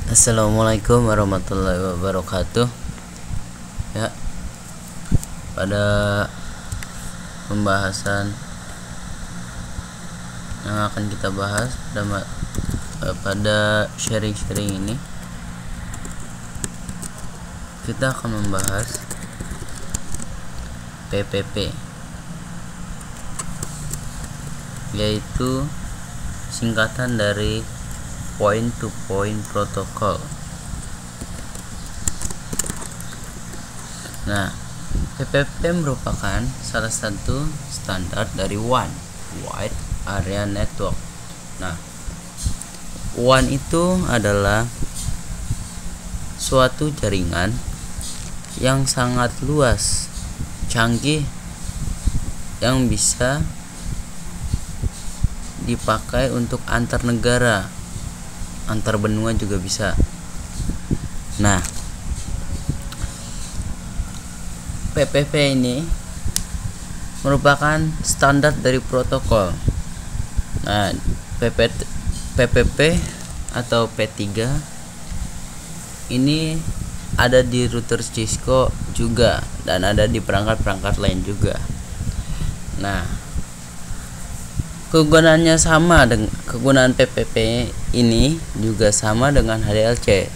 Assalamualaikum warahmatullahi wabarakatuh. Ya, pada pembahasan yang akan kita bahas pada sharing-sharing ini, kita akan membahas PPP, yaitu singkatan dari point to point protocol. Nah, PPP merupakan salah satu standar dari WAN, Wide Area Network. Nah, WAN itu adalah suatu jaringan yang sangat luas, canggih, yang bisa dipakai untuk antar negara, antar benua juga bisa. Nah, PPP ini merupakan standar dari protokol. Nah, PPP atau P3 ini ada di router Cisco juga, dan ada di perangkat-perangkat lain juga. Nah, kegunaannya sama dengan kegunaan PPP ini juga sama dengan HDLC,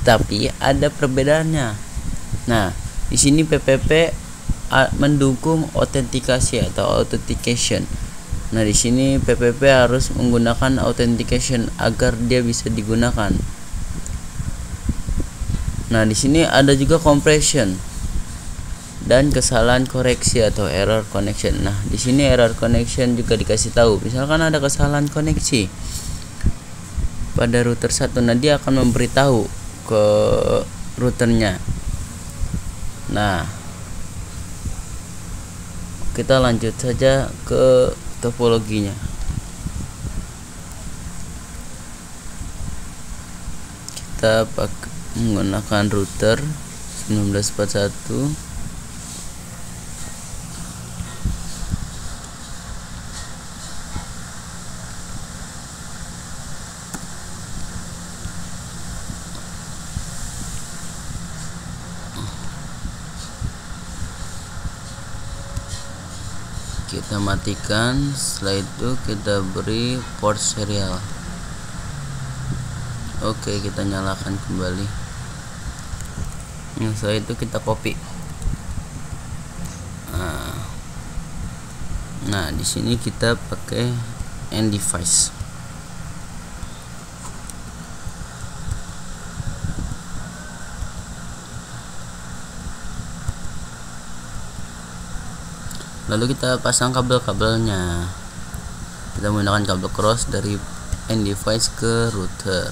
tetapi ada perbedaannya. Nah, di sini PPP mendukung autentikasi atau authentication. Nah, di sini PPP harus menggunakan authentication agar dia bisa digunakan. Nah, di sini ada juga compression dan kesalahan koreksi atau error connection. Nah, di sini error connection juga dikasih tahu. Misalkan ada kesalahan koneksi pada router 1, nah dia akan memberitahu ke routernya. Nah, kita lanjut saja ke topologinya. Kita menggunakan router 1941. Kita matikan, setelah itu kita beri port serial. Oke, kita nyalakan kembali. Setelah itu kita copy. Nah, di sini kita pakai end device. Lalu kita pasang kabel-kabelnya. Kita menggunakan kabel cross dari end device ke router.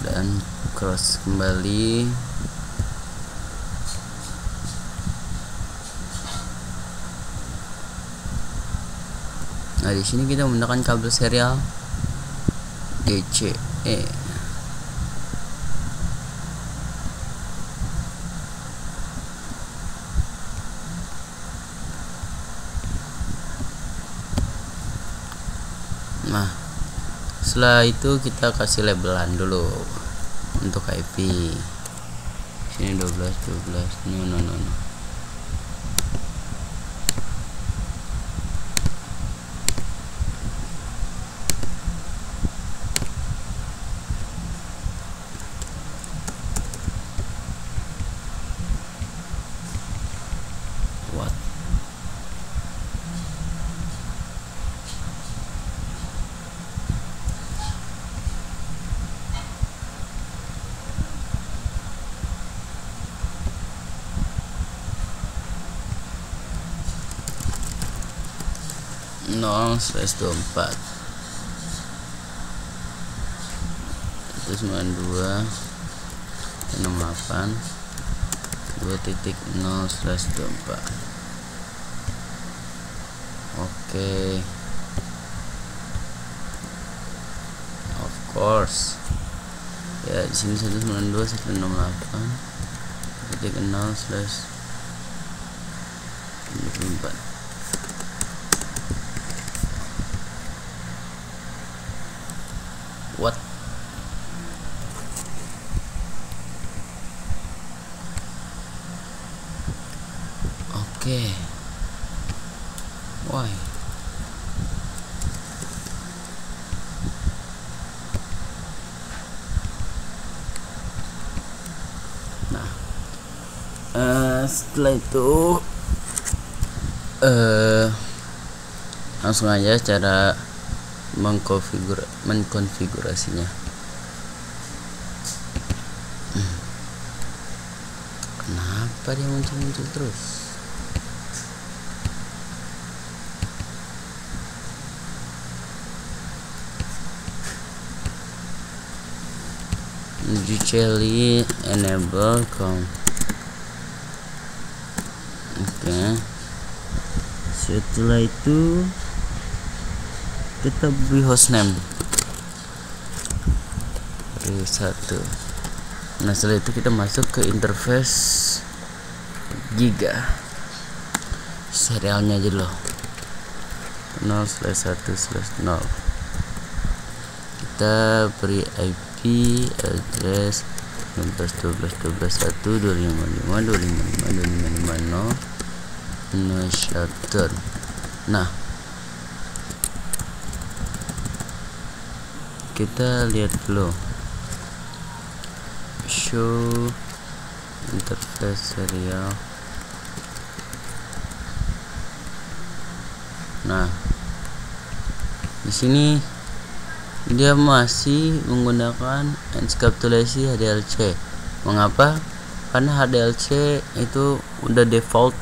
Dan cross kembali. Nah, di sini kita menggunakan kabel serial DCE. Nah, setelah itu kita kasih labelan dulu untuk IP. Sini 12. No. What? (0/24) 192.68 2.0/24. Oke. Of course. Ya, di sini 192.168.0/24. What? Oke. Why? Nah, setelah itu langsung aja cara mengkonfigurasinya. Kenapa dia muncul terus? Usually enable Oke. Setelah itu kita beri hostname beri 1. Nah, setelah itu kita masuk ke interface Giga. Serialnya aja dulu 0/1/0. Kita beri IP address 12.12.1.255.255.255.255.0 shelter. Nah, kita lihat dulu show interface serial. Nah, di sini dia masih menggunakan encapsulasi HDLC. Mengapa? Karena HDLC itu udah default.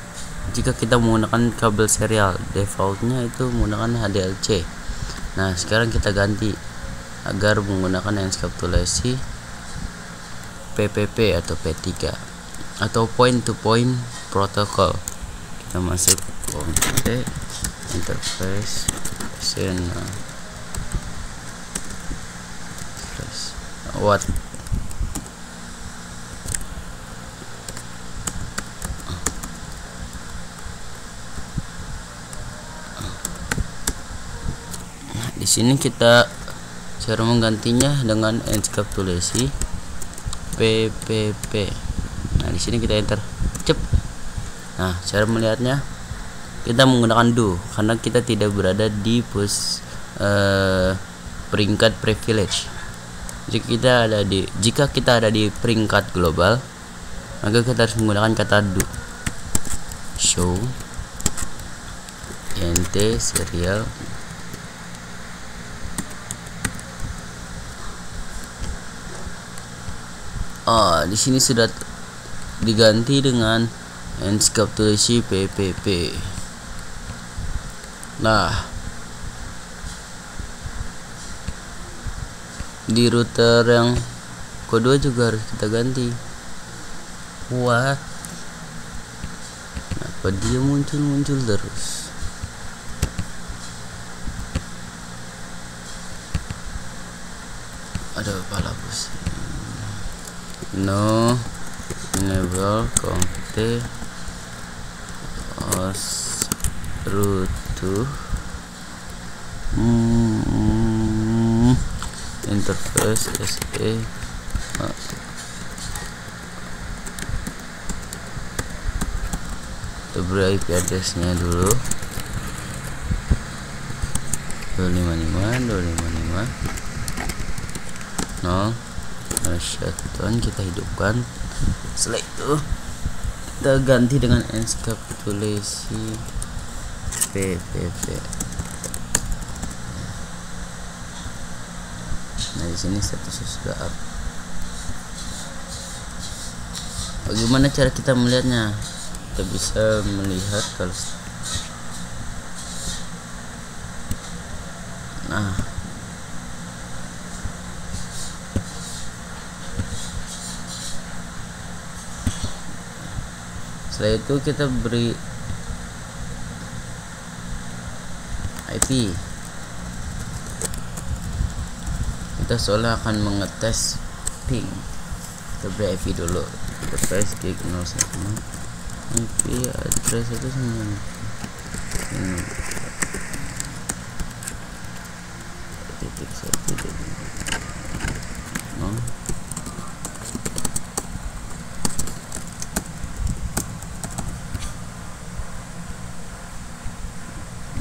Jika kita menggunakan kabel serial, defaultnya itu menggunakan HDLC. Nah, sekarang kita ganti agar menggunakan encapsulasi PPP atau P3 atau point to point protocol. Kita masuk ke interface what di sini kita cara menggantinya dengan encapsulasi PPP. Nah, di sini kita enter. Cep. Nah, cara melihatnya kita menggunakan do karena kita tidak berada di peringkat privilege. Jika kita ada di peringkat global, maka kita harus menggunakan kata do. Show nt serial di sini sudah diganti dengan encapsulasi PPP. Nah, di router yang kedua juga harus kita ganti. What? Kenapa dia muncul terus? Ada kepala pusing. No enable config host root to interface SE. Kita beri IP address-nya dulu 255.255.0 shutdown, kita hidupkan. Setelah itu kita ganti dengan encapsulasi PPP. Nah, di sini statusnya sudah up. Bagaimana cara kita melihatnya? Kita bisa melihat kalau setelah itu kita beri IP. Kita seolah akan mengetes ping. Kita beri IP dulu. Kita press klik 01. IP address itu 1.1.0.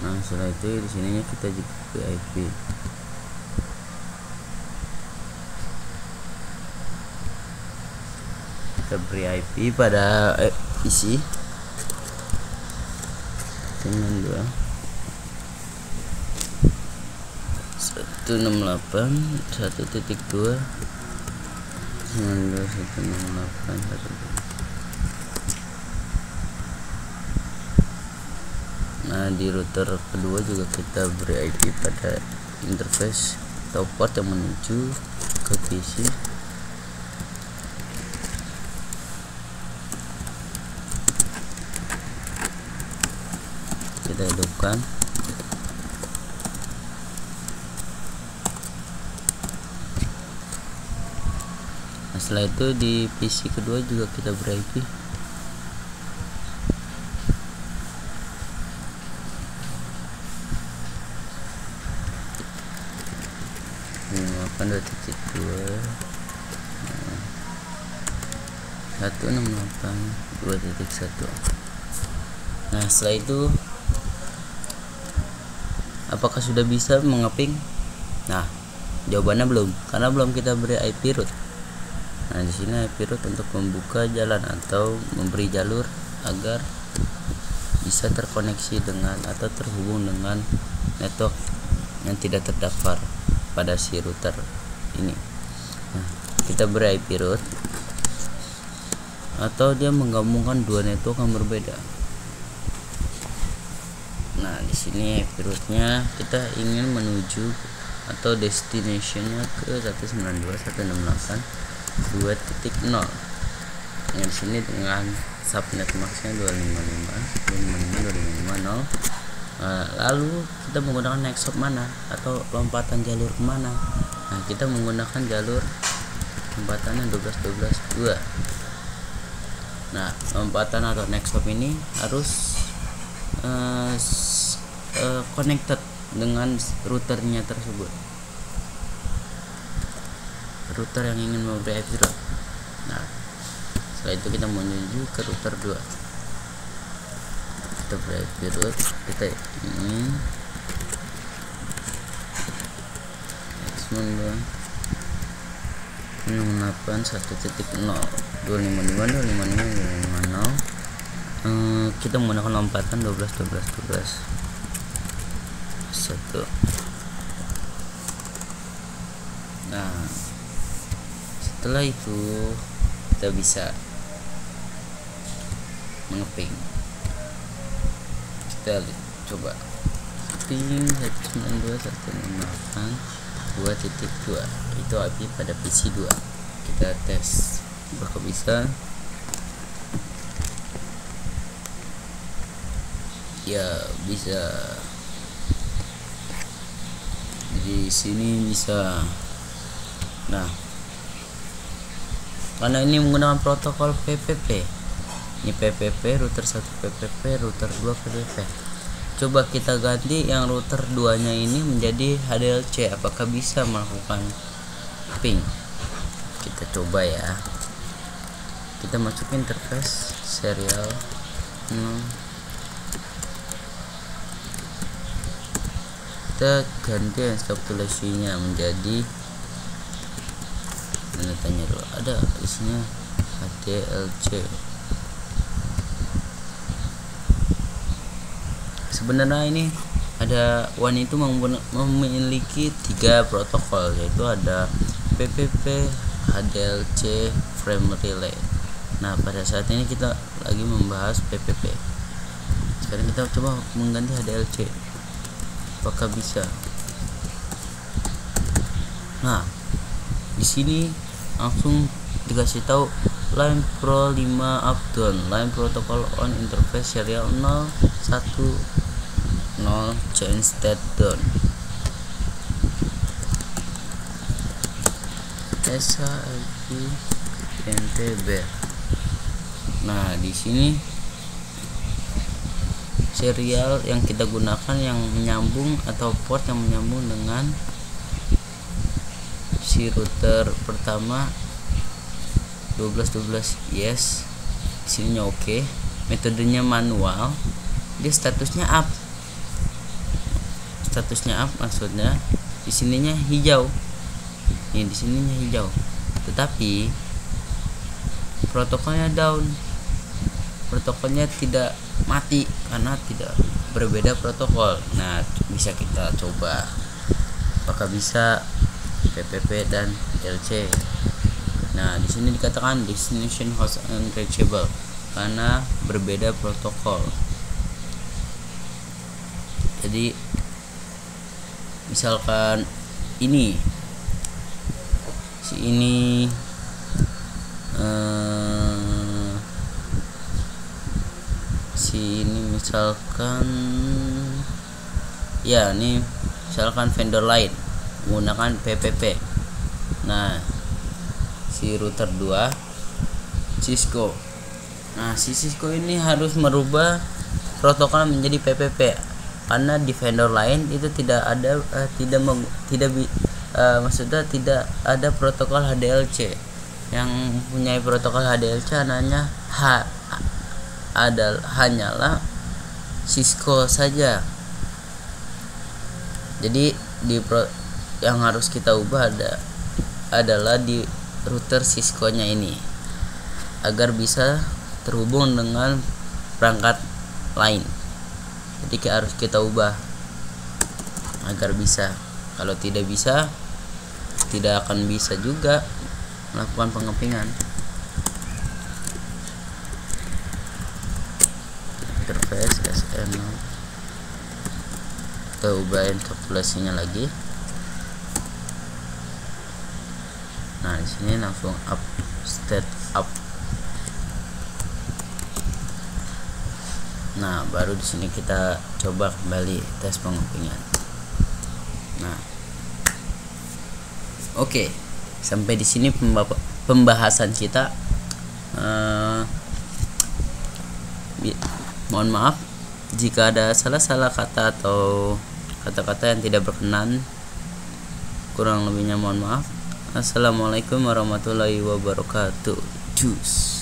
Nah, setelah itu di sininya kita juga VIP. Kita beri IP pada isi 192.168.1. Nah, di router kedua juga kita beri IP pada interface atau port yang menuju ke PC. Kita hidupkan. Nah, setelah itu di PC kedua juga kita beri IP. Nah, 168.2.1. Nah, setelah itu apakah sudah bisa mengeping? Nah, jawabannya belum, karena belum kita beri IP root. Nah, di sini IP root untuk membuka jalan atau memberi jalur agar bisa terkoneksi dengan atau terhubung dengan network yang tidak terdaftar pada si router ini. Nah, kita beri IP root atau dia menggabungkan dua network yang berbeda. Nah, di sini IP rootnya kita ingin menuju atau destinationnya ke 192.168.2.0. Yang di sini dengan subnet maxnya 255.255.255.0. Lalu kita menggunakan next hop mana atau lompatan jalur kemana? Nah, kita menggunakan jalur lompatannya 12.12.2. Nah, lompatan atau next hop ini harus connected dengan routernya tersebut, router yang ingin memberi IP root. Nah, setelah itu kita menuju ke router 2. Kita beri IP root, kita ini X2 1.0 kita menggunakan lompatan 12.12.12.1. Nah, setelah itu kita bisa mengeping. Kita coba ping 192.168.2.2 itu IP pada PC 2. Kita tes apakah bisa. Ya, bisa. Di sini bisa. Nah, karena ini menggunakan protokol PPP. Ini PPP, router 1 PPP, router 2 PPP. Coba kita ganti yang router 2-nya ini menjadi HDLC. Apakah bisa melakukan ping? Kita coba ya. Kita masuk interface serial. Kita ganti encapsulasinya menjadi tanya dulu, ada isinya HDLC. Sebenarnya ini ada WAN itu memiliki 3 protokol, yaitu ada PPP, HDLC, frame relay. Nah, pada saat ini kita lagi membahas PPP. Sekarang kita coba mengganti HDLC. Apakah bisa? Nah, di sini langsung dikasih tahu line pro 5 up down, line protocol on interface serial 010 change state down. SHIP NTB. Nah, di sini serial yang kita gunakan yang menyambung atau port yang menyambung dengan si router pertama 12 yes, sininya oke. Metodenya manual, dia statusnya up maksudnya di sininya hijau, ini di sininya hijau, tetapi protokolnya down, protokolnya tidak mati karena tidak berbeda protokol. Nah, bisa kita coba apakah bisa PPP dan LC. Nah, di sini dikatakan destination host unreachable karena berbeda protokol. Jadi misalkan ini misalkan ya ini misalkan vendor lain menggunakan PPP. Nah, si router 2 Cisco. Nah, si Cisco ini harus merubah protokol menjadi PPP karena di vendor lain itu tidak ada maksudnya tidak ada protokol HDLC. Yang mempunyai protokol HDLC hanyalah Cisco saja. Jadi yang harus kita ubah adalah di router Cisco-nya ini agar bisa terhubung dengan perangkat lain. Jadi harus kita ubah agar bisa. Kalau tidak bisa, tidak akan bisa juga melakukan pengepingan. Interface SM. Kita ubah encapsulasinya lagi. Nah, di sini langsung up, state up. Nah, baru di sini kita coba kembali tes pengepingan. Nah, oke. Sampai di sini pembahasan kita. Mohon maaf jika ada salah kata atau kata-kata yang tidak berkenan. Kurang lebihnya mohon maaf. Assalamualaikum warahmatullahi wabarakatuh. Cus.